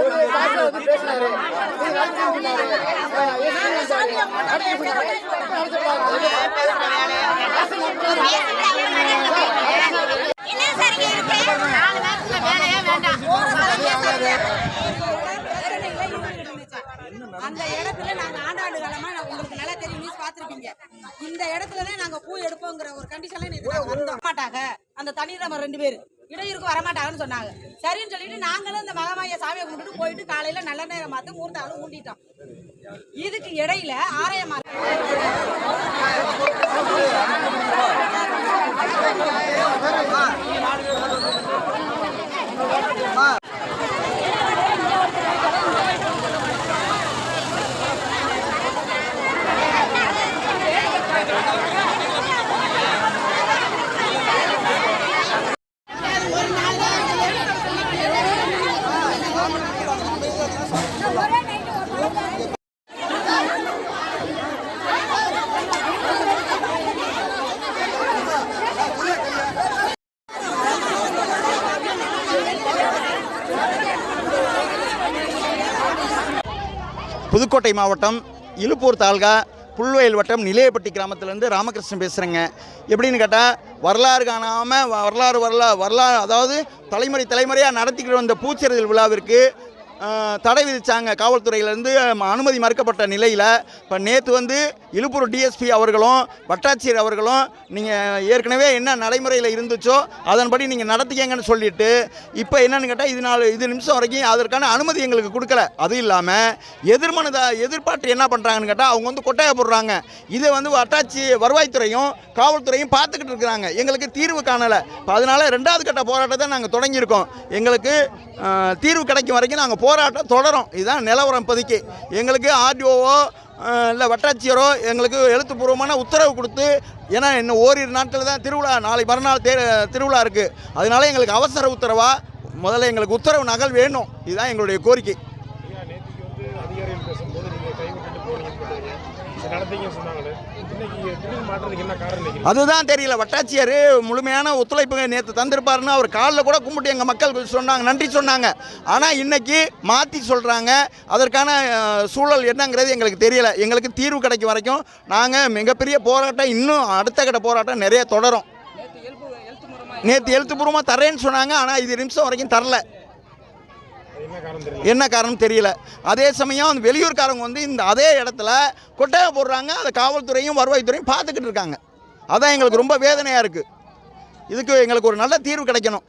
அந்த இடத்துல நாங்க ஆண்டாண்டு காலமா உங்களுக்கு நல்லா தெரியும், நியூஸ் பாத்துருப்பீங்க. இந்த இடத்துலதான் நாங்க பூ எடுப்போங்கிற ஒரு கண்டிஷன்ல வந்தோம் மாட்டாங்க. அந்த தண்ணீர் 2 பேர் இடையூறுக்கு வரமாட்டாங்கன்னு சொன்னாங்க. சரின்னு சொல்லிட்டு நாங்களும் இந்த மகமாய சாமியை கும்பிட்டு போயிட்டு காலையில நல்ல நேரம் பார்த்து மூர்த்தாலும் ஊண்டிட்டோம். இதுக்கு இடையில ஆலயமா புதுக்கோட்டை மாவட்டம் இலுப்பூர் தாலுகா புல்வயல் வட்டம் நிலையப்பட்டி கிராமத்திலேருந்து ராமகிருஷ்ணன் பேசுகிறேங்க. எப்படின்னு கேட்டால் வரலாறு காணாமல் வரலாறு அதாவது தலைமுறையாக நடத்திக்கிட்டு வந்த பூச்செறிதல் விழாவிற்கு தடை விதித்தாங்க. காவல்துறையிலேருந்து அனுமதி மறுக்கப்பட்ட நிலையில் இப்போ நேற்று இலுப்பூர் டிஎஸ்பி அவர்களும் வட்டாட்சியர் அவர்களும் நீங்கள் ஏற்கனவே என்ன நடைமுறையில் இருந்துச்சோ அதன்படி நீங்கள் நடத்திக்கங்கன்னு சொல்லிவிட்டு இப்போ என்னென்னு கேட்டால் இது நிமிஷம் வரைக்கும் அதற்கான அனுமதி எங்களுக்கு கொடுக்கல. அது இல்லாமல் எதிர்பார்த்து என்ன பண்ணுறாங்கன்னு கேட்டால் அவங்க கொட்டையை போடுறாங்க. இதை வட்டாட்சி வருவாய்த்துறையும் காவல்துறையும் பார்த்துக்கிட்டு இருக்கிறாங்க. எங்களுக்கு தீர்வு காணலை. இப்போ அதனால் 2வது கட்ட போராட்டத்தை நாங்கள் தொடங்கியிருக்கோம். எங்களுக்கு தீர்வு கிடைக்கும் வரைக்கும் நாங்கள் போராட்டம் தொடரும். இதுதான் நிலவரம். இப்போதைக்கு எங்களுக்கு ஆர்டிஓவோ இல்லை வட்டாட்சியரோ எங்களுக்கு எழுத்துப்பூர்வமான உத்தரவு கொடுத்து, ஏன்னா இன்னும் ஓரிரு நாட்கள் தான் திருவிழா, நாளை மறுநாள் திருவிழா இருக்குது. அதனால எங்களுக்கு அவசர உத்தரவாக முதல்ல எங்களுக்கு உத்தரவு நகல் வேணும். இதுதான் எங்களுடைய கோரிக்கை. அதுதான் தெரியல. வட்டாட்சியர் முழுமையான ஒத்துழைப்பு நேற்று தந்திருப்பாருன்னு அவர் காலில் கூட கும்பிட்டு எங்கள் மக்கள் சொன்னாங்க, நன்றி சொன்னாங்க. ஆனால் இன்னைக்கு மாற்றி சொல்கிறாங்க. அதற்கான சூழல் என்னங்கிறது எங்களுக்கு தெரியல. எங்களுக்கு தீர்வு கிடைக்கும் வரைக்கும் நாங்கள் மிகப்பெரிய போராட்டம், இன்னும் அடுத்த கட்ட போராட்டம் நிறைய தொடரும். நேற்று எழுத்துப்பூர்வமாக தரேன்னு சொன்னாங்க. ஆனால் இது நிமிஷம் வரைக்கும் தரல. என்ன காரணம் தெரியல. அதே சமயம் வெளியூர்காரங்க இந்த அதே இடத்துல கொட்டையை போடுறாங்க. அதை காவல்துறையும் வருவாய்த்துறையும் பார்த்துக்கிட்டு இருக்காங்க. அதான் எங்களுக்கு ரொம்ப வேதனையாக இருக்குது. இதுக்கு எங்களுக்கு ஒரு நல்ல தீர்வு கிடைக்கணும்.